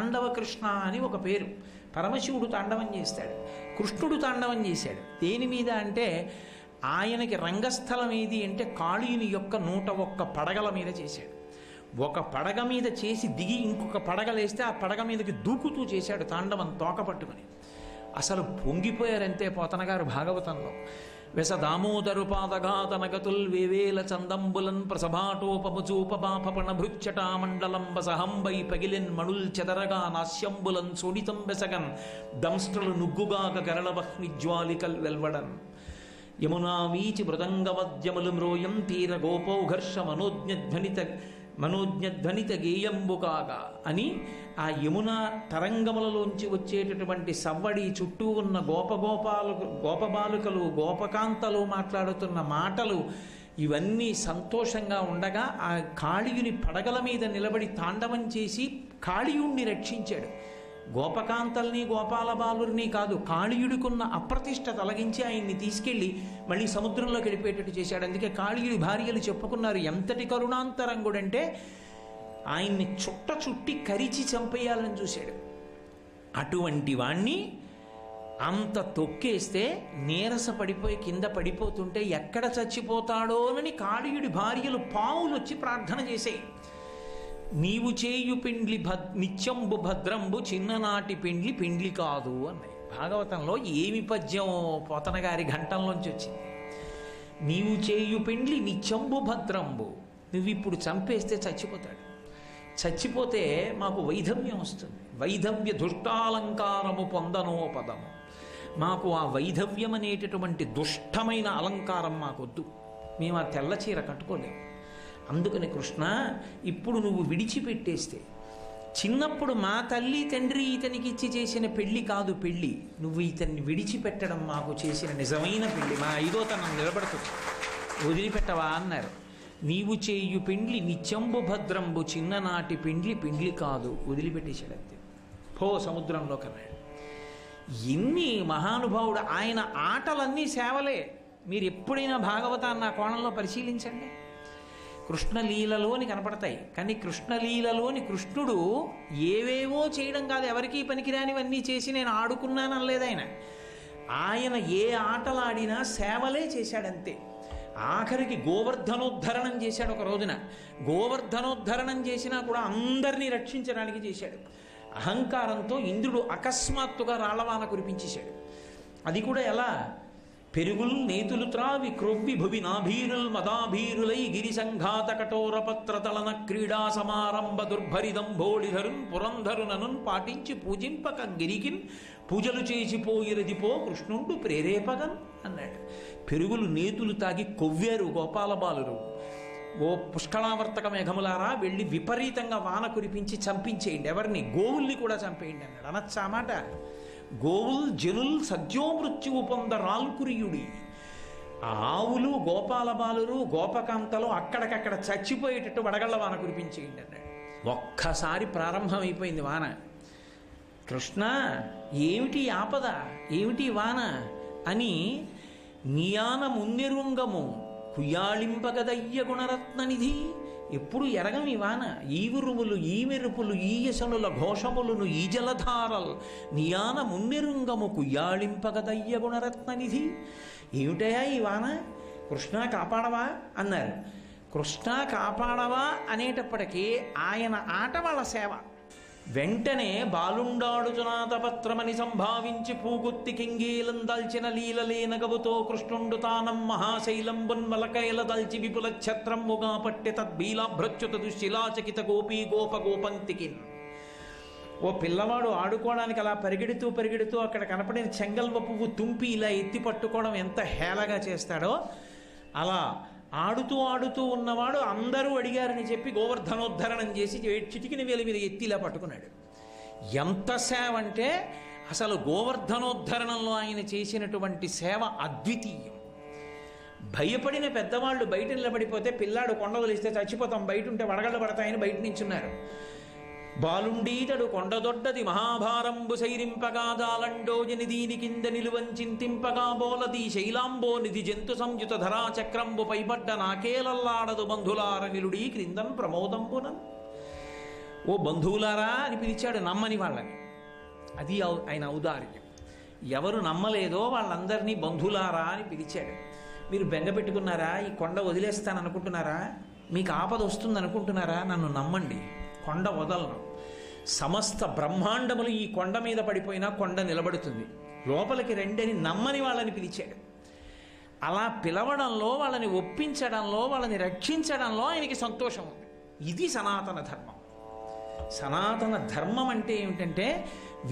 తాండవ కృష్ణ అని ఒక పేరు. పరమశివుడు తాండవం చేస్తాడు, కృష్ణుడు తాండవం చేశాడు. దేని మీద అంటే ఆయనకి రంగస్థలం ఏది అంటే కాళీయుని యొక్క 101 పడగల మీద చేశాడు. ఒక పడగ మీద చేసి దిగి ఇంకొక పడగలేస్తే ఆ పడగ మీదకి దూకుతూ చేశాడు తాండవం తోక పట్టుకుని. అసలు పొంగిపోయారంతే పోతన గారు భాగవతంలో. వెస దామోదరు పాదఘాతనగతుల్ వేవేల చందంబులన్ ప్రసభాటోపముచూపబాపణ భృచ్చటామండలం సహంబై పగిలిన్ మణుల్ చెదరగా నాస్యంబులన్ సోడితం బెసగన్ దంస్ట్రలు నుగ్గుగాక గరళవహ్ని జ్వాలికల్ వెల్వడన్ యమునా వీచి మృదంగవద్యములు మ్రోయం తీర గోపౌఘర్ష మనోజ్ఞధ్వనిత గేయంబు కాగా అని ఆ యమునా తరంగములలోంచి వచ్చేటటువంటి సవ్వడి చుట్టూ ఉన్న గోపబాలుకలు గోపకాంతలు మాట్లాడుతున్న మాటలు ఇవన్నీ సంతోషంగా ఉండగా ఆ కాళీయుని పడగల మీద నిలబడి తాండవం చేసి కాళీయుణ్ణి రక్షించాడు. గోపకాంతల్ని గోపాలబాలుర్ని కాదు, కాళీయుడికున్న అప్రతిష్ట తొలగించి ఆయన్ని తీసుకెళ్లి మళ్ళీ సముద్రంలోకి వెళ్ళిపోయేటట్టు చేశాడు. అందుకే కాళీయుడి భార్యలు చెప్పుకున్నారు ఎంతటి కరుణాంతరంగుడంటే ఆయన్ని చుట్టి కరిచి చంపేయాలని చూశాడు. అటువంటి వాణ్ణి అంత తొక్కేస్తే నీరస పడిపోయి కింద పడిపోతుంటే ఎక్కడ చచ్చిపోతాడోనని కాళీయుడి భార్యలు పావులు వచ్చి ప్రార్థన చేశాయి. నీవు చేయు పిండ్లి నిత్యంబు భద్రంబు చిన్ననాటి పిండ్లి పిండ్లి కాదు అన్నాయి. భాగవతంలో ఏమి పద్యం పోతన గారి ఘంటంలోంచి వచ్చింది. నీవు చేయు పిండ్లి నిత్యంబు భద్రంబు, నువ్వు ఇప్పుడు చంపేస్తే చచ్చిపోతాడు, చచ్చిపోతే మాకు వైధవ్యం వస్తుంది, వైధవ్య దుష్టాలంకారము పొందనోపదము, మాకు ఆ వైధవ్యం అనేటటువంటి దుష్టమైన అలంకారం మాకొద్దు, మేము ఆ తెల్ల చీర కట్టుకోలేము. అందుకని కృష్ణ ఇప్పుడు నువ్వు విడిచిపెట్టేస్తే, చిన్నప్పుడు మా తల్లి తండ్రి ఇతనికి ఇచ్చి చేసిన పెళ్లి కాదు పెళ్లి, నువ్వు ఇతన్ని విడిచిపెట్టడం మాకు చేసిన నిజమైన పెళ్లి, మా ఐదోతనం నిలబడుతుంది, వదిలిపెట్టవా అన్నారు. నీవు చేయు పిండ్లి నిత్యంబు భద్రంబు చిన్ననాటి పిండ్లి పిండ్లి కాదు, వదిలిపెట్టేశాడు అంతే, పో సముద్రంలో కన్నాడు. ఎన్ని మహానుభావుడు ఆయన ఆటలన్నీ సేవలే. మీరు ఎప్పుడైనా భాగవతాన్ని ఆ కోణంలో పరిశీలించండి, కృష్ణలీలలోని కనపడతాయి. కానీ కృష్ణలీలలోని కృష్ణుడు ఏవేవో చేయడం కాదు, ఎవరికీ పనికిరానివన్నీ చేసి నేను ఆడుకున్నాను అనలేదు ఆయన. ఆయన ఏ ఆటలాడినా సేవలే చేశాడంతే. ఆఖరికి గోవర్ధనోద్ధరణం చేశాడు ఒక రోజున. గోవర్ధనోద్ధరణం చేసినా కూడా అందరినీ రక్షించడానికి చేశాడు. అహంకారంతో ఇంద్రుడు అకస్మాత్తుగా రాళ్లవాన కురిపించేశాడు. అది కూడా ఎలా? పెరుగుల్ నేతులు త్రావి క్రొవ్వి భువి నాభీరుల్ మదాభీరులై గిరి సంఘాత కఠోర పత్రతలన క్రీడా సమారంభ దుర్భరిదంభోళిధరున్ పురంధరుననున్ పాటించి పూజింపక గిరికిన్ పూజలు చేసిపోయిరదిపో కృష్ణుండు ప్రేరేపగన్ అన్నాడు. పెరుగులు నేతులు తాగి కొవ్వారు గోపాలబాలురు. ఓ పుష్కళావర్తక మేఘములారా వెళ్ళి విపరీతంగా వాన కురిపించి చంపించేయండి, ఎవరిని? గోవుల్ని కూడా చంపేయండి అన్నాడు. అనొచ్చా మాట? గోవుల్ జనుల్ సద్యోమృత్యువు పొందరాల్కురియుడి. ఆవులు గోపాలబాలురు గోపకాంతలు అక్కడికక్కడ చచ్చిపోయేటట్టు వడగళ్ల వాన కురిపించేయండి అన్నాడు. ఒక్కసారి ప్రారంభమైపోయింది వాన. కృష్ణ ఏమిటి ఆపద, ఏమిటి వాన అని నియాన మున్నెరుంగము కుయాళింపగదయ్య గుణరత్ననిధి. ఎప్పుడు ఎరగమి వాన, ఈ ఉరువులు ఈ మెరుపులు ఈ యశనుల ఘోషములను ఈ జలధారల్ నియాన మున్నెరుంగము కుయాళింపగదయ్య గుణరత్ననిధి. ఏమిటయా ఈ వాన? కృష్ణ కాపాడవా అన్నారు. కృష్ణ కాపాడవా అనేటప్పటికీ ఆయన ఆట వాళ్ళ సేవ. వెంటనే బాలుండాడుచునాథపత్రమని సంభావించి పూగుత్తి కింగీలం దల్చిన లీలలేనగవుతో కృష్ణుండు తానం మహాశైలంబున్ వలకైల దల్చి విపుల ఛత్రమ్ముగా పట్టె తద్బీలాభ్రచ్యుత దుశ్శిలాచకిత గోపీ గోప గోపంతికిన్. ఓ పిల్లవాడు ఆడుకోవడానికి అలా పరిగెడుతూ అక్కడ కనపడిన చెంగల్వ పువ్వు తుంపి ఇలా ఎత్తి పట్టుకోవడం ఎంత హేళగా చేస్తాడో అలా ఆడుతూ ఉన్నవాడు అందరూ అడిగారని చెప్పి గోవర్ధనోద్ధరణం చేసి చిటికిన వేలి మీద ఎత్తి ఇలా పట్టుకున్నాడు. ఎంత సేవ అంటే అసలు గోవర్ధనోద్ధరణంలో ఆయన చేసినటువంటి సేవ అద్వితీయం. భయపడిన పెద్దవాళ్ళు బయట నిలబడిపోతే పిల్లాడు కొండ వదిలిస్తే చచ్చిపోతాం, బయట ఉంటే వడగళ్ళు పడతాయని బయట నించున్నారు. బాలుండీతడు కొండదొడ్డది మహాభారంబు సైరింపగా జాలండోజని దీని కింద నిలువంచింతింపగా బోలది శైలాంబో నిధి జంతు సంయుత ధరాచక్రంబు పైబడ్డ నాకేలల్లాడదు బంధులార నిలుడీ క్రిందన్ ప్రమోదంబునన్. ఓ బంధువులారా అని పిలిచాడు నమ్మని వాళ్ళని. అది ఆయన ఔదార్యం. ఎవరు నమ్మలేదో వాళ్ళందరినీ బంధువులారా అని పిలిచాడు. మీరు బెంగ పెట్టుకున్నారా? ఈ కొండ వదిలేస్తాననుకుంటున్నారా? మీకు ఆపద వస్తుంది అనుకుంటున్నారా? నన్ను నమ్మండి, కొండ వదలను. సమస్త బ్రహ్మాండములు ఈ కొండ మీద పడిపోయినా కొండ నిలబడుతుంది. లోపలికి రెండని నమ్మని వాళ్ళని పిలిచాడు. అలా పిలవడంలో, వాళ్ళని ఒప్పించడంలో, వాళ్ళని రక్షించడంలో ఆయనకి సంతోషం ఉంది. ఇది సనాతన ధర్మం. సనాతన ధర్మం అంటే ఏమిటంటే,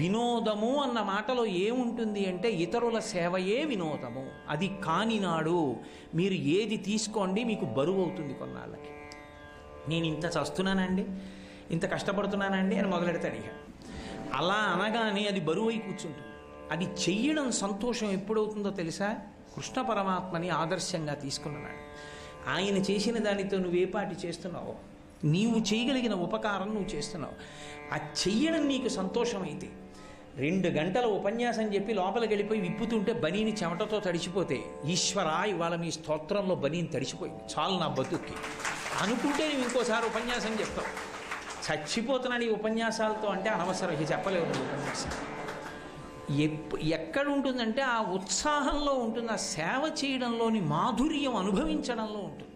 వినోదము అన్న మాటలో ఏముంటుంది అంటే, ఇతరుల సేవయే వినోదము. అది కానినాడు మీరు ఏది తీసుకోండి మీకు బరువు అవుతుంది కొన్నాళ్ళకి. నేను ఇంత చస్తున్నానండి, ఇంత కష్టపడుతున్నానండి అని మొదలెడతాడు. ఇక అలా అనగానే అది బరువు అయి కూర్చుంటుంది. అది చెయ్యడం సంతోషం ఎప్పుడవుతుందో తెలుసా? కృష్ణ పరమాత్మని ఆదర్శంగా తీసుకున్నాడు. ఆయన చేసిన దానితో నువ్వేపాటి చేస్తున్నావు, నీవు చేయగలిగిన ఉపకారం నువ్వు చేస్తున్నావు. ఆ చెయ్యడం నీకు సంతోషమైతే, 2 గంటల ఉపన్యాసం చెప్పి లోపలికి వెళ్ళిపోయి విప్పుతుంటే బనీని చెమటతో తడిచిపోతే, ఈశ్వరా ఇవాళ మీ స్తోత్రంలో బనీని తడిచిపోయింది, చాలు నా బతుక్కి అనుకుంటే నువ్వు ఇంకోసారి ఉపన్యాసం చెప్తావు. చచ్చిపోతున్నాడు ఈ ఉపన్యాసాలతో అంటే అనవసరం, ఇక చెప్పలేవు నువ్వు ఉపన్యాసం. ఎక్కడ ఉంటుందంటే ఆ ఉత్సాహంలో ఉంటుంది, ఆ సేవ చేయడంలోని మాధుర్యం అనుభవించడంలో ఉంటుంది.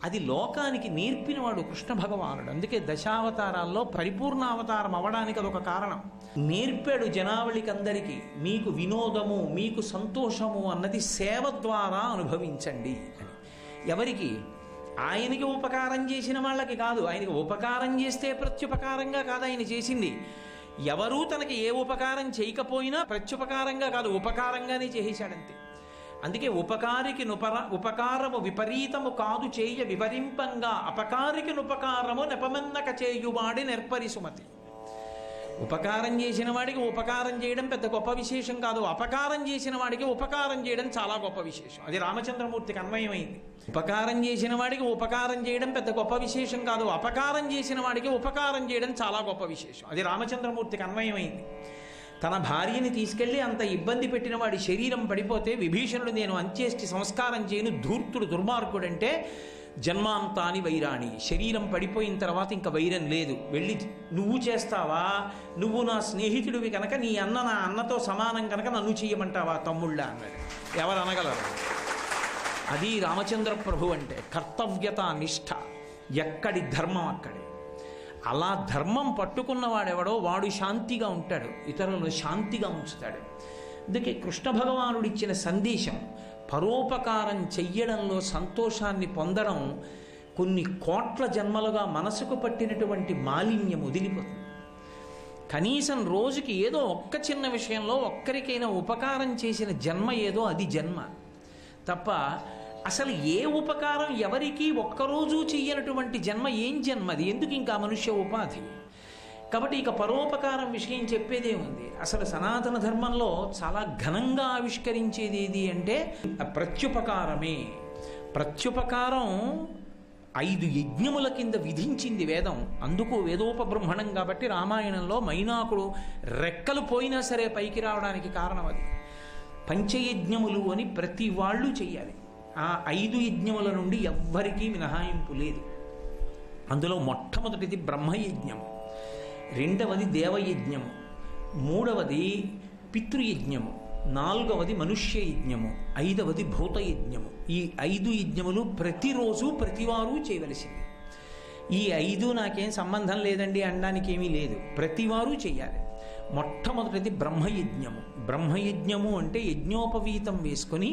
అది లోకానికి నేర్పినవాడు కృష్ణ భగవానుడు. అందుకే దశావతారాల్లో పరిపూర్ణావతారం అవ్వడానికి అదొక కారణం. నేర్పాడు జనావళికి అందరికీ, మీకు వినోదము, మీకు సంతోషము అన్నది సేవ ద్వారా అనుభవించండి అని. ఎవరికి? ఆయనకి ఉపకారం చేసిన వాళ్ళకి కాదు. ఆయనకి ఉపకారం చేస్తే ప్రత్యుపకారంగా కాదు ఆయన చేసింది. ఎవరూ తనకి ఏ ఉపకారం చేయకపోయినా ప్రత్యుపకారంగా కాదు, ఉపకారంగానే చేసేశాడంతే. అందుకే ఉపకారికి ఉపకారము విపరీతము కాదు చేయ వివరింపంగా, అపకారికి నుపకారము నెపమన్నక చేయువాడి నెర్పరి సుమతి. ఉపకారం చేసిన వాడికి ఉపకారం చేయడం పెద్ద గొప్ప విశేషం కాదు, అపకారం చేసిన వాడికి ఉపకారం చేయడం చాలా గొప్ప విశేషం. అది రామచంద్రమూర్తికి అన్వయమైంది. ఉపకారం చేసిన వాడికి ఉపకారం చేయడం పెద్ద గొప్ప విశేషం కాదు, అపకారం చేసిన వాడికి ఉపకారం చేయడం చాలా గొప్ప విశేషం. అది రామచంద్రమూర్తికి అన్వయమైంది. తన భార్యని తీసుకెళ్లి అంత ఇబ్బంది పెట్టిన వాడి శరీరం పడిపోతే విభీషణుడు నేను అంత్యేష్టి సంస్కారం చేయను, ధూర్తుడు దుర్మార్గుడంటే, జన్మాంతాని వైరాణి, శరీరం పడిపోయిన తర్వాత ఇంకా వైరం లేదు, వెళ్ళి నువ్వు చేస్తావా, నువ్వు నా స్నేహితుడివి కనుక, నీ అన్న నా అన్నతో సమానం కనుక నన్ను చెయ్యమంటావా తమ్ముళ్ళ అన్నాడు. ఎవరు అనగలరు? అది రామచంద్ర ప్రభు అంటే కర్తవ్యత నిష్ఠ, ఎక్కడి ధర్మం అక్కడే. అలా ధర్మం పట్టుకున్నవాడెవడో వాడు శాంతిగా ఉంటాడు, ఇతరులను శాంతిగా ఉంచుతాడు. అందుకే కృష్ణ భగవానుడు ఇచ్చిన సందేశం, పరోపకారం చెయ్యడంలో సంతోషాన్ని పొందడం కొన్ని కోట్ల జన్మలుగా మనసుకు పట్టినటువంటి మాలిన్యం వదిలిపోతుంది. కనీసం రోజుకి ఏదో ఒక్క చిన్న విషయంలో ఒక్కరికైనా ఉపకారం చేసిన జన్మ ఏదో అది జన్మ తప్ప, అసలు ఏ ఉపకారం ఎవరికి ఒక్కరోజు చెయ్యనటువంటి జన్మ ఏం జన్మది? ఎందుకు ఇంకా మనుష్య ఉపాధి? కాబట్టి ఇక పరోపకారం విషయం చెప్పేదేముంది? అసలు సనాతన ధర్మంలో చాలా ఘనంగా ఆవిష్కరించేది ఏది అంటే ప్రత్యుపకారమే. ప్రత్యుపకారం 5 యజ్ఞముల కింద విధించింది వేదం. అందుకు వేదోపబ్రహ్మణం కాబట్టి రామాయణంలో మైనాకుడు రెక్కలు పోయినా సరే పైకి రావడానికి కారణం అది. పంచయజ్ఞములు అని ప్రతి వాళ్ళు చెయ్యాలి. ఆ 5 యజ్ఞముల నుండి ఎవ్వరికీ మినహాయింపు లేదు. అందులో మొట్టమొదటిది బ్రహ్మయజ్ఞము, రెండవది దేవయజ్ఞము, మూడవది పితృయజ్ఞము, నాలుగవది మనుష్య యజ్ఞము, 5వది భూతయజ్ఞము. ఈ 5 యజ్ఞములు ప్రతిరోజు ప్రతివారు చేయవలసింది. ఈ 5 నాకేం సంబంధం లేదండి అనడానికి ఏమీ లేదు, ప్రతివారు చెయ్యాలి. మొట్టమొదటిది బ్రహ్మయజ్ఞము. బ్రహ్మయజ్ఞము అంటే యజ్ఞోపవీతం వేసుకొని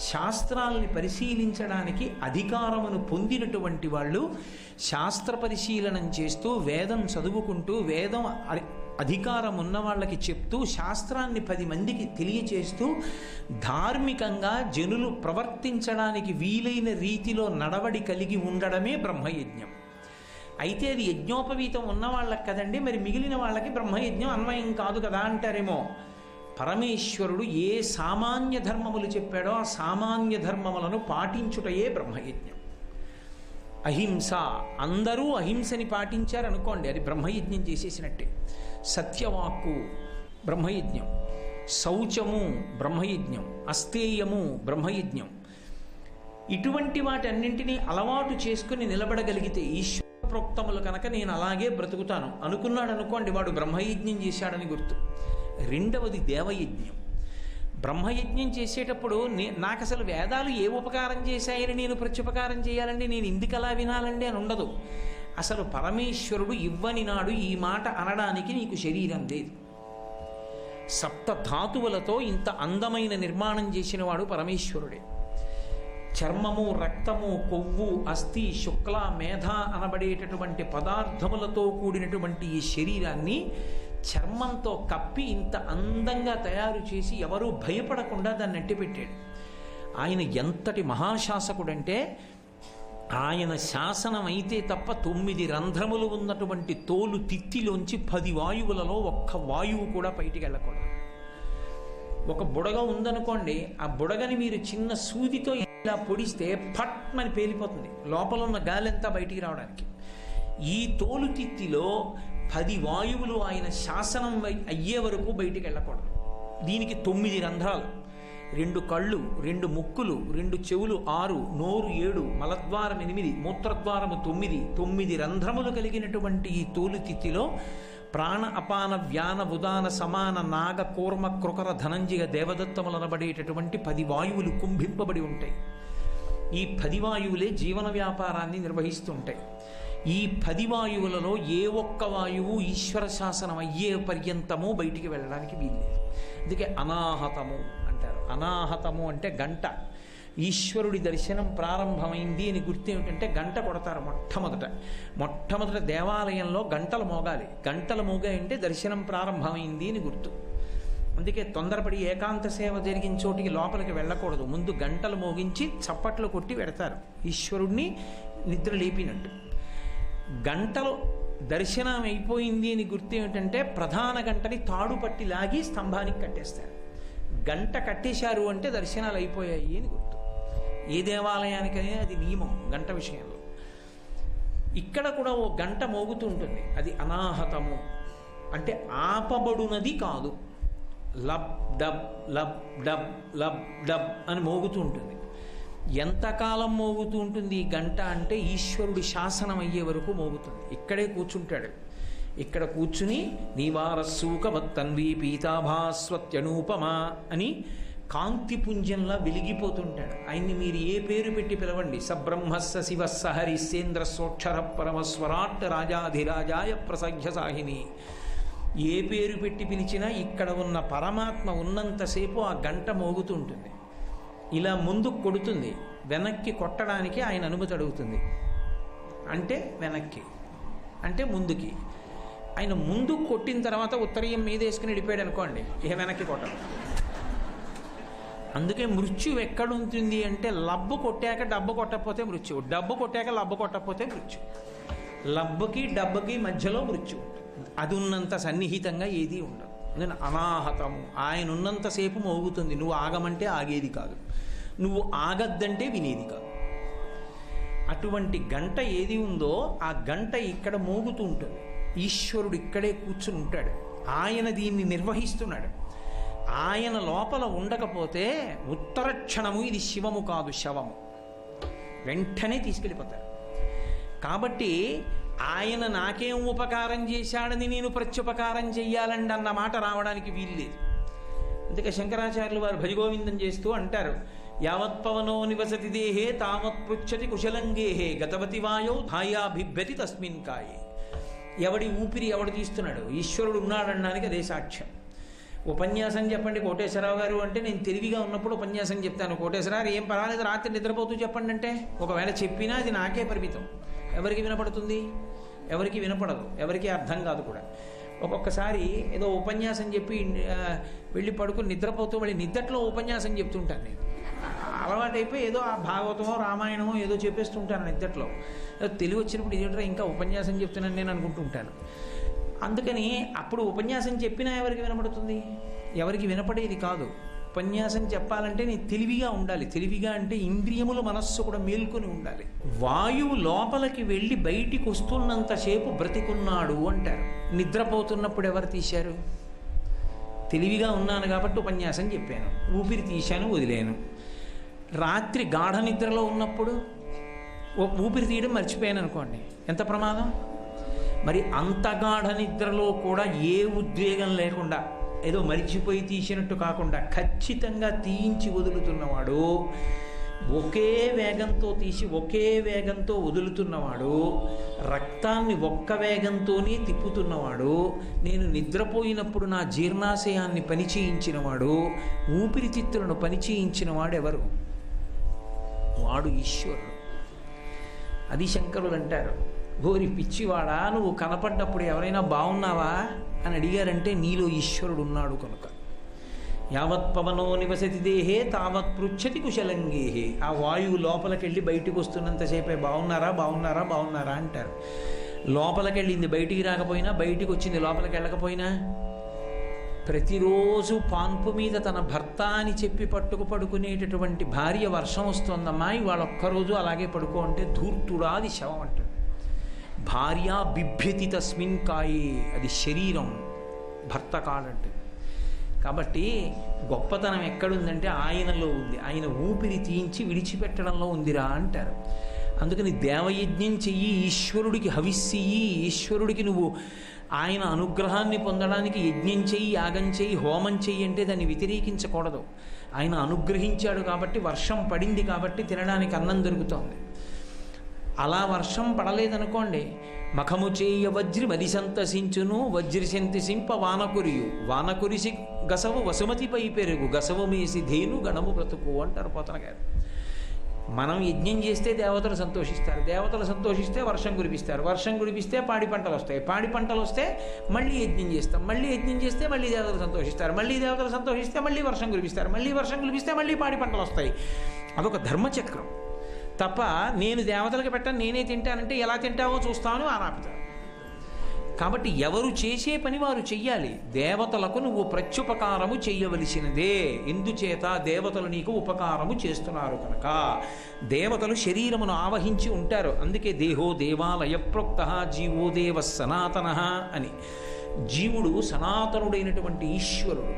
శాస్త్రాల్ని పరిశీలించడానికి అధికారమును పొందినటువంటి వాళ్ళు శాస్త్ర పరిశీలనం చేస్తూ, వేదం చదువుకుంటూ, వేదం అధికారం ఉన్న వాళ్ళకి చెప్తూ, శాస్త్రాన్ని 10 మందికి తెలియచేస్తూ, ధార్మికంగా జనులు ప్రవర్తించడానికి వీలైన రీతిలో నడవడి కలిగి ఉండడమే బ్రహ్మయజ్ఞం. అయితే అది యజ్ఞోపవీతం ఉన్న వాళ్ళకి కదండి, మరి మిగిలిన వాళ్ళకి బ్రహ్మయజ్ఞం అన్వయం కాదు కదా అంటారేమో. పరమేశ్వరుడు ఏ సామాన్య ధర్మములు చెప్పాడో ఆ సామాన్య ధర్మములను పాటించుటయే బ్రహ్మయజ్ఞం. అహింస, అందరూ అహింసని పాటించారనుకోండి, అది బ్రహ్మయజ్ఞం చేసేసినట్టే. సత్యవాక్కు బ్రహ్మయజ్ఞం, శౌచము బ్రహ్మయజ్ఞం, అస్తేయము బ్రహ్మయజ్ఞం. ఇటువంటి వాటన్నింటినీ అలవాటు చేసుకుని నిలబడగలిగితే, ఈశ్వర ప్రోక్తములు కనుక నేను అలాగే బ్రతుకుతాను అనుకున్నాడు అనుకోండి, వాడు బ్రహ్మయజ్ఞం చేశాడని గుర్తు. రెండవది దేవయజ్ఞం. బ్రహ్మయజ్ఞం చేసేటప్పుడు నాకు అసలు వేదాలు ఏ ఉపకారం చేశాయని నేను ప్రత్యుపకారం చేయాలండి, నేను ఇందుకు అలా వినాలండి అని ఉండదు. అసలు పరమేశ్వరుడు ఇవ్వని నాడు ఈ మాట అనడానికి నీకు శరీరం లేదు. సప్త ధాతువులతో ఇంత అందమైన నిర్మాణం చేసినవాడు పరమేశ్వరుడే. చర్మము, రక్తము, కొవ్వు, అస్థి, శుక్ల, మేధ అనబడేటటువంటి పదార్థములతో కూడినటువంటి ఈ శరీరాన్ని చర్మంతో కప్పి ఇంత అందంగా తయారు చేసి ఎవరూ భయపడకుండా దాన్ని అట్టిపెట్టాడు. ఆయన ఎంతటి మహాశాసకుడంటే, ఆయన శాసనం అయితే తప్ప 9 రంధ్రములు ఉన్నటువంటి తోలు తిత్తిలోంచి 10 వాయువులలో ఒక్క వాయువు కూడా బయటికి వెళ్ళకూడదు. ఒక బుడగ ఉందనుకోండి, ఆ బుడగని మీరు చిన్న సూదితో ఇలా పొడిస్తే పట్మని పేలిపోతుంది, లోపల ఉన్న గాలి అంతా బయటికి రావడానికి. ఈ తోలు తిత్తిలో 10 వాయువులు ఆయన శాసనం అయ్యే వరకు బయటికి వెళ్ళకూడదు. దీనికి 9 రంధ్రాలు, 2 కళ్ళు, 2 ముక్కులు, 2 చెవులు 6, నోరు 7, మలద్వారం 8, మూత్రద్వారము 9, 9 రంధ్రములు కలిగినటువంటి ఈ తోలు తిత్తిలో ప్రాణ, అపాన, వ్యాన, ఉదాన, సమాన, నాగ, కూర్మ, కృకర, ధనంజయ, దేవదత్తములు అనబడేటటువంటి 10 వాయువులు కుంభింపబడి ఉంటాయి. ఈ 10 వాయువులే జీవన వ్యాపారాన్ని నిర్వహిస్తుంటాయి. ఈ 10 వాయువులలో ఏ ఒక్క వాయువు ఈశ్వర శాసనం అయ్యే పర్యంతము బయటికి వెళ్ళడానికి వీల్లేదు. అందుకే అనాహతము అంటారు. అనాహతము అంటే గంట. ఈశ్వరుడి దర్శనం ప్రారంభమైంది అని గుర్తు ఏమిటంటే గంట కొడతారు మొట్టమొదట దేవాలయంలో గంటలు మోగాలి. గంటలు మోగాయంటే దర్శనం ప్రారంభమైంది అని గుర్తు. అందుకే తొందరపడి ఏకాంత సేవ జరిగిన చోటికి లోపలికి వెళ్ళకూడదు. ముందు గంటలు మోగించి చప్పట్లు కొట్టి పెడతారు, ఈశ్వరుణ్ణి నిద్ర లేపినట్టు. గంటలు దర్శనం అయిపోయింది అని గుర్తు ఏమిటంటే ప్రధాన గంటని తాడు పట్టి లాగి స్తంభానికి కట్టేస్తారు. గంట కట్టేశారు అంటే దర్శనాలు అయిపోయాయి అని గుర్తు. ఏ దేవాలయానికైనా అది నియమం గంట విషయంలో. ఇక్కడ కూడా ఓ గంట మోగుతూ ఉంటుంది, అది అనాహతము అంటే ఆపబడునది కాదు. Lub dub lub dub lub dub అని మోగుతూ ఉంటుంది. ఎంతకాలం మోగుతూ ఉంటుంది ఈ గంట అంటే ఈశ్వరుడి శాసనం అయ్యే వరకు మోగుతుంది. ఇక్కడే కూర్చుంటాడు. ఇక్కడ కూర్చుని నీవారస్సూకమత్తన్వి పీతాభాస్వత్యనూపమా అని కాంతిపుంజంలా వెలిగిపోతుంటాడు. ఆయన్ని మీరు ఏ పేరు పెట్టి పిలవండి, సబ్రహ్మస్స శివస్స హరిశ్చేంద్ర సోక్షర పరమస్వరాట్ రాజాధిరాజాయ ప్రసంఖ్య సాహిని, ఏ పేరు పెట్టి పిలిచినా ఇక్కడ ఉన్న పరమాత్మ ఉన్నంతసేపు ఆ గంట మోగుతుంటుంది. ఇలా ముందుకు కొడుతుంది, వెనక్కి కొట్టడానికి ఆయన అనుమతి అడుగుతుంది. అంటే వెనక్కి, అంటే ముందుకి. ఆయన ముందుకు కొట్టిన తర్వాత ఉత్తరీయం మీద వేసుకుని వెళ్ళిపోయాడు అనుకోండి, ఏ వెనక్కి కొట్టదు. అందుకే మృత్యువు ఎక్కడుంటుంది అంటే లబ్బు కొట్టాక డబ్బు కొట్టకపోతే మృత్యువు, డబ్బు కొట్టాక లబ్బు కొట్టకపోతే మృత్యు. లబ్బుకి డబ్బుకి మధ్యలో మృత్యు, అది ఉన్నంత సన్నిహితంగా ఏదీ ఉండదు. నేను అనాహతము, ఆయన ఉన్నంతసేపు మోగుతుంది. నువ్వు ఆగమంటే ఆగేది కాదు, నువ్వు ఆగద్దంటే వినేది కాదు. అటువంటి గంట ఏది ఉందో ఆ గంట ఇక్కడ మోగుతూ ఉంటుంది. ఈశ్వరుడు ఇక్కడే కూర్చుని ఉంటాడు, ఆయన దీన్ని నిర్వహిస్తున్నాడు. ఆయన లోపల ఉండకపోతే ఉత్తర క్షణము ఇది శివము కాదు శవము, వెంటనే తీసుకెళ్ళిపోతారు. కాబట్టి ఆయన నాకేం ఉపకారం చేశాడని నేను ప్రత్యుపకారం చెయ్యాలండి అన్న మాట రావడానికి వీల్లేదు. అందుకే శంకరాచార్యులు వారు భజగోవిందం చేస్తూ అంటారు, యావత్పవనో నివసతి దేహే తావత్ పృచ్చతి కుశలంగేహే గతవతి వాయో ధాయా బిభ్యతి తస్మిన్ కాయే. ఎవడి ఊపిరి ఎవడు తీస్తున్నాడు, ఈశ్వరుడు ఉన్నాడనడానికి అదే సాక్ష్యం. ఉపన్యాసం చెప్పండి కోటేశ్వరరావు గారు అంటే నేను తెలివిగా ఉన్నప్పుడు ఉపన్యాసం చెప్తాను. కోటేశ్వరరావు ఏం పర్వాలేదు రాత్రి నిద్రపోతూ చెప్పండి అంటే ఒకవేళ చెప్పినా అది నాకే పరిమితం. ఎవరికి వినపడుతుంది? ఎవరికి వినపడదు, ఎవరికి అర్థం కాదు కూడా. ఒక్కొక్కసారి ఏదో ఉపన్యాసం చెప్పి వెళ్ళి పడుకుని నిద్రపోతూ మళ్ళీ నిద్రలో ఉపన్యాసం చెప్తుంటాను నేను. అలవాటైపోయి ఏదో ఆ భాగవతమో రామాయణమో ఏదో చెప్పేస్తుంటాను నిద్రలో. తెలివి వచ్చినప్పుడు ఇదేంటో ఇంకా ఉపన్యాసం చెప్తున్నాను నేను అనుకుంటుంటాను. అందుకని అప్పుడు ఉపన్యాసం చెప్పినా ఎవరికి వినపడుతుంది? ఎవరికి వినపడేది కాదు. ఉపన్యాసం చెప్పాలంటే నీ తెలివిగా ఉండాలి. తెలివిగా అంటే ఇంద్రియములు మనస్సు కూడా మేల్కొని ఉండాలి. వాయువు లోపలికి వెళ్ళి బయటికి వస్తున్నంతసేపు బ్రతికున్నాడు అంటారు. నిద్రపోతున్నప్పుడు ఎవరు తీశారు? తెలివిగా ఉన్నాను కాబట్టి ఉపన్యాసం చెప్పాను, ఊపిరి తీశాను వదిలేను. రాత్రి గాఢ నిద్రలో ఉన్నప్పుడు ఊపిరి తీయడం మర్చిపోయాను అనుకోండి, ఎంత ప్రమాదం. మరి అంతగాఢ నిద్రలో కూడా ఏ ఉద్వేగం లేకుండా, ఏదో మరిచిపోయి తీసినట్టు కాకుండా ఖచ్చితంగా తీయించి వదులుతున్నవాడు, ఒకే వేగంతో తీసి ఒకే వేగంతో వదులుతున్నవాడు, రక్తాన్ని ఒక్క వేగంతోనే తిప్పుతున్నవాడు, నేను నిద్రపోయినప్పుడు నా జీర్ణాశయాన్ని పనిచేయించినవాడు, ఊపిరితిత్తులను పనిచేయించినవాడు ఎవరు? వాడు ఈశ్వరుడు. అది శంకరులు అంటారు, ఓరి పిచ్చివాడా, నువ్వు కనపడ్డప్పుడు ఎవరైనా బాగున్నావా అని అడిగారంటే నీలో ఈశ్వరుడు ఉన్నాడు కనుక. యావత్ పవనో నివసతి దేహే తావత్ పృచ్చతి కుశలంగేహే. ఆ వాయువు లోపలికెళ్ళి బయటికి వస్తున్నంతసేపే బాగున్నారా బాగున్నారా బాగున్నారా అంటారు. లోపలికెళ్ళింది బయటికి రాకపోయినా, బయటికి వచ్చింది లోపలికి వెళ్ళకపోయినా, ప్రతిరోజు పాన్పు మీద తన భర్త అని చెప్పి పడుకునేటటువంటి భార్య వర్షం వస్తోందమ్మా ఇవాళ ఒక్కరోజు అలాగే పడుకో అంటే ధూర్తుడా అది శవం అంటాడు. భార్య బిభ్యతి తస్మిన్ కాయే, అది శరీరం, భర్త కాడంటే. కాబట్టి గొప్పతనం ఎక్కడుందంటే ఆయనలో ఉంది, ఆయన ఊపిరి తీయించి విడిచిపెట్టడంలో ఉందిరా అంటారు. అందుకని దేవయజ్ఞం చెయ్యి, ఈశ్వరుడికి హవిస్సియ్యి, ఈశ్వరుడికి నువ్వు ఆయన అనుగ్రహాన్ని పొందడానికి యజ్ఞం చెయ్యి, యాగం చెయ్యి, హోమం చెయ్యి అంటే దాన్ని వ్యతిరేకించకూడదు. ఆయన అనుగ్రహించాడు కాబట్టి, వర్షం పడింది కాబట్టి తినడానికి అన్నం దొరుకుతోంది. అలా వర్షం పడలేదనుకోండి, మఖము చేయ వజ్రి మది సంతసించును, వజ్రిశంతి సింప వానకురియు, వానకురిసి గసవు వసుమతిపై పెరుగు, గసవు మేసి ధేను గణము బ్రతుకు అంటారు పోతన గారు. మనం యజ్ఞం చేస్తే దేవతలు సంతోషిస్తారు, దేవతలు సంతోషిస్తే వర్షం కురిపిస్తారు, వర్షం కురిపిస్తే పాడి పంటలు వస్తాయి, పాడి పంటలు వస్తే మళ్ళీ యజ్ఞం చేస్తాం, మళ్ళీ యజ్ఞం చేస్తే మళ్ళీ దేవతలు సంతోషిస్తారు, మళ్ళీ దేవతలు సంతోషిస్తే మళ్ళీ వర్షం కురిపిస్తారు, మళ్ళీ వర్షం కురిపిస్తే మళ్ళీ పాడి పంటలు వస్తాయి. అదొక ధర్మచక్రం తప్ప నేను దేవతలకు పెట్టాను నేనే తింటానంటే ఎలా తింటావో చూస్తాను ఆనాపుతాను. కాబట్టి ఎవరు చేసే పని వారు చెయ్యాలి. దేవతలకు నువ్వు ప్రత్యుపకారము చెయ్యవలసినదే. ఎందుచేత దేవతలు నీకు ఉపకారము చేస్తున్నారు కనుక. దేవతలు శరీరమును ఆవహించి ఉంటారు. అందుకే దేహో దేవాలయ ప్రోక్త జీవో దేవ సనాతన అని. జీవుడు సనాతనుడైనటువంటి ఈశ్వరుడు.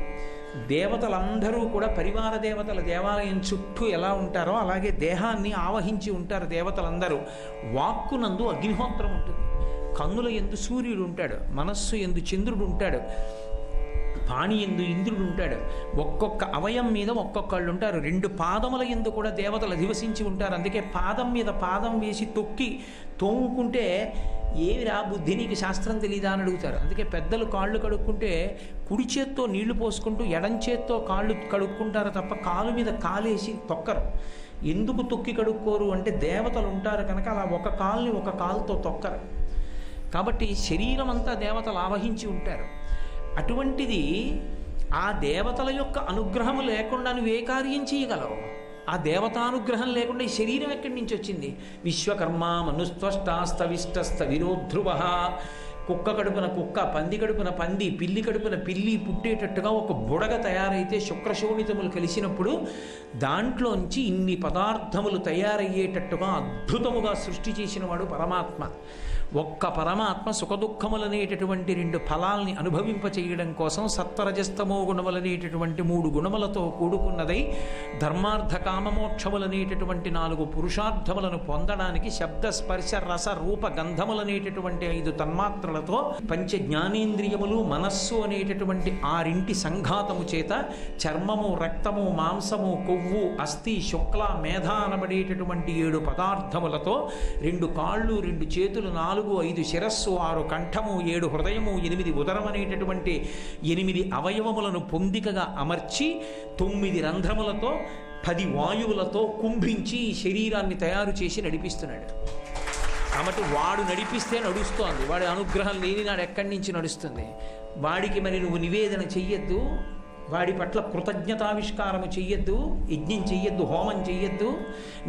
దేవతలందరూ కూడా పరివార దేవతల దేవాలయం చుట్టూ ఎలా ఉంటారో అలాగే దేహాన్ని ఆవహించి ఉంటారు దేవతలందరూ. వాక్కునందు అగ్నిహోత్రం ఉంటుంది, కన్నుల యందు సూర్యుడు ఉంటాడు, మనస్సు యందు చంద్రుడు ఉంటాడు, పాణి యందు ఇంద్రుడు ఉంటాడు, ఒక్కొక్క అవయం మీద ఒక్కొక్కళ్ళు ఉంటారు. 2 పాదముల యందు కూడా దేవతలు అధివసించి ఉంటారు. అందుకే పాదం మీద పాదం వేసి తొక్కి తోముకుంటే ఏమిరా బుద్ధి నీకు శాస్త్రం తెలీదా అని అడుగుతారు. అందుకే పెద్దలు కాళ్ళు కడుక్కుంటే కుడి చేత్తో నీళ్లు పోసుకుంటూ ఎడం చేత్తో కాళ్ళు కడుక్కుంటారు తప్ప కాలు మీద కాలేసి తొక్కరు. ఎందుకు తొక్కి కడుక్కోరు అంటే దేవతలు ఉంటారు కనుక అలా ఒక కాలుని ఒక కాలుతో తొక్కరు. కాబట్టి శరీరం అంతా దేవతలు ఆవహించి ఉంటారు. అటువంటిది ఆ దేవతల యొక్క అనుగ్రహము లేకుండా నువ్వే కార్యం చేయగలవు? ఆ దేవతానుగ్రహం లేకుండా ఈ శరీరం ఎక్కడి నుంచి వచ్చింది? విశ్వకర్మ మనుస్త్వష్టాస్తవిష్టస్థ విరోధ్రువ. కుక్క కడుపున కుక్క, పంది కడుపున పంది, పిల్లి కడుపున పిల్లి పుట్టేటట్టుగా ఒక బుడగ తయారైతే శుక్రశోణితములు కలిసినప్పుడు దాంట్లోంచి ఇన్ని పదార్థములు తయారయ్యేటట్టుగా అద్భుతముగా సృష్టి చేసిన వాడు పరమాత్మ. ఒక్క పరమాత్మ సుఖదుఖములనేటటువంటి 2 ఫలాల్ని అనుభవింపచేయడం కోసం సత్వరజస్తమో గుణములనేటటువంటి 3 గుణములతో కూడుకున్నదై ధర్మార్థ కామమోక్షములనేటటువంటి 4 పురుషార్థములను పొందడానికి శబ్ద స్పర్శ రస రూప గంధములనేటటువంటి 5 తన్మాత్రలతో పంచ జ్ఞానేంద్రియములు మనస్సు అనేటటువంటి 6 సంఘాతము చేత చర్మము, రక్తము, మాంసము, కొవ్వు, అస్థి, శుక్ల, మేధ అనబడేటటువంటి 7 పదార్థములతో 2 కాళ్ళు, 2 చేతులు, 4, 5 శిరస్సు, 6 కంఠము, 7 హృదయము, 8 ఉదరం అనేటటువంటి 8 అవయవములను పొందికగా అమర్చి 9 రంధ్రములతో 10 వాయువులతో కుంభించి ఈ శరీరాన్ని తయారు చేసి నడిపిస్తున్నాడు. కాబట్టి వాడు నడిపిస్తే నడుస్తోంది. వాడి అనుగ్రహం లేని నాడు ఎక్కడి నుంచి నడుస్తుంది? వాడికి మరి నువ్వు నివేదన చెయ్యొద్దు, వాడి పట్ల కృతజ్ఞతావిష్కారము చెయ్యొద్దు, యజ్ఞం చెయ్యొద్దు, హోమం చెయ్యొద్దు.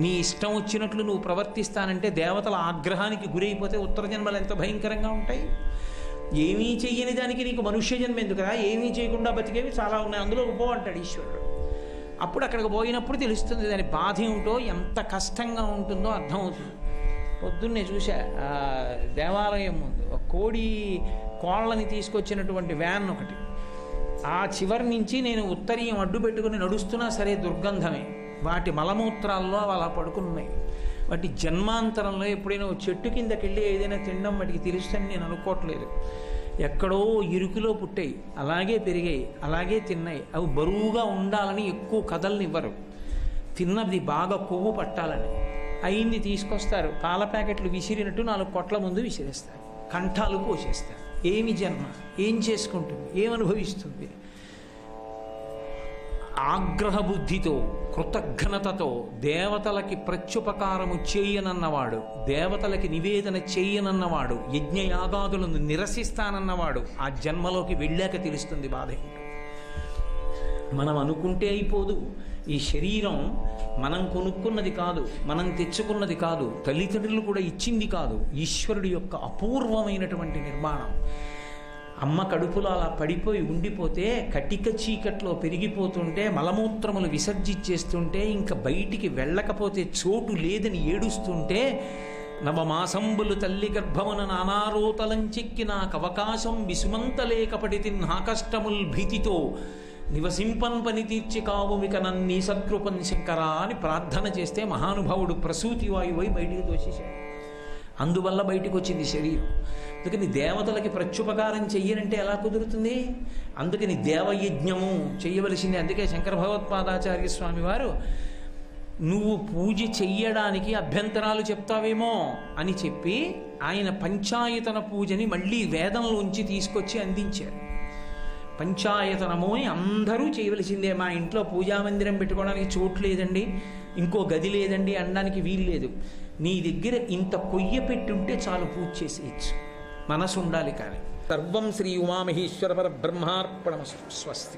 నీ ఇష్టం వచ్చినట్లు నువ్వు ప్రవర్తిస్తానంటే దేవతల ఆగ్రహానికి గురైపోతే ఉత్తర జన్మలు ఎంత భయంకరంగా ఉంటాయి. ఏమీ చెయ్యని దానికి నీకు మనుష్య జన్మ ఎందుకురా? ఏమీ చేయకుండా బతికేవి చాలా ఉన్నాయి, అందులో పో అంటాడు ఈశ్వరుడు. అప్పుడు అక్కడికి పోయినప్పుడు తెలుస్తుంది దాని బాధ ఏమిటో, ఎంత కష్టంగా ఉంటుందో అర్థమవుతుంది. పొద్దున్నే చూసా దేవాలయం ముందు కోళ్ళని తీసుకొచ్చినటువంటి వ్యాన్ ఒకటి. ఆ చివరి నుంచి నేను ఉత్తరీయం అడ్డు పెట్టుకుని నడుస్తున్నా సరే దుర్గంధమే. వాటి మలమూత్రాల్లో అలా పడుకున్నాయి. వాటి జన్మాంతరంలో ఎప్పుడైనా ఓ చెట్టు కిందకి వెళ్ళి ఏదైనా తినడం వాటికి తెలుస్తని నేను అనుకోవట్లేదు. ఎక్కడో ఇరుకులో పుట్టాయి, అలాగే పెరిగాయి, అలాగే తిన్నాయి. అవి బరువుగా ఉండాలని ఎక్కువ కదలనివ్వరు, తిన్నది బాగా కొవ్వు పట్టాలని. అయింది తీసుకొస్తారు, పాల ప్యాకెట్లు విసిరినట్టు 4 కొట్ల ముందు విసిరేస్తారు, కంఠాలు కోసేస్తారు. ఏమి జన్మ, ఏం చేసుకుంటుంది, ఏమనుభవిస్తుంది? ఆగ్రహ బుద్ధితో, కృతజ్ఞతతో దేవతలకి ప్రత్యుపకారము చేయనన్నవాడు, దేవతలకి నివేదన చేయనన్నవాడు, యజ్ఞయాగాదులను నిరసిస్తానన్నవాడు ఆ జన్మలోకి వెళ్ళాక తెలుస్తుంది బాధ ఏంటో. మనం అనుకుంటే అయిపోదు. ఈ శరీరం మనం కొనుక్కున్నది కాదు, మనం తెచ్చుకున్నది కాదు, తల్లిదండ్రులు కూడా ఇచ్చింది కాదు. ఈశ్వరుడి యొక్క అపూర్వమైనటువంటి నిర్మాణం. అమ్మ కడుపులో అలా పడిపోయి ఉండిపోతే, కటిక చీకట్లో పెరిగిపోతుంటే, మలమూత్రములు విసర్జించేస్తుంటే, ఇంకా బయటికి వెళ్ళకపోతే చోటు లేదని ఏడుస్తుంటే, నవమాసంబులు తల్లి గర్భమున నానారోతలంచెక్కి నాకు అవకాశం విసుమంతలేకపడితి నా కష్టముల్ భీతితో నివసింపన్ పని తీర్చి కావుమిక నన్నీ సత్కృపన్ శంకరా అని ప్రార్థన చేస్తే మహానుభావుడు ప్రసూతి వాయువై బయటికి తోసేశాడు. అందువల్ల బయటికి వచ్చింది శరీరం. అందుకని దేవతలకి ప్రత్యుపకారం చెయ్యనంటే ఎలా కుదురుతుంది? అందుకని దేవయజ్ఞము చెయ్యవలసింది. అందుకే శంకర భగవత్పాదాచార్య స్వామి వారు నువ్వు పూజ చెయ్యడానికి అభ్యంతరాలు చెప్తావేమో అని చెప్పి ఆయన పంచాయతన పూజని మళ్ళీ వేదంలోంచి తీసుకొచ్చి అందించారు. పంచాయతనము అని అందరూ చేయవలసిందే. మా ఇంట్లో పూజామందిరం పెట్టుకోవడానికి చోటు లేదండి, ఇంకో గది లేదండి అనడానికి వీలు లేదు. నీ దగ్గర ఇంత కొయ్య పెట్టుంటే చాలు, పూజ చేసేయచ్చు. మనసు ఉండాలి. కానీ సర్వం శ్రీ ఉమామహేశ్వర పరబ్రహ్మార్పణమస్తు. స్వస్తి.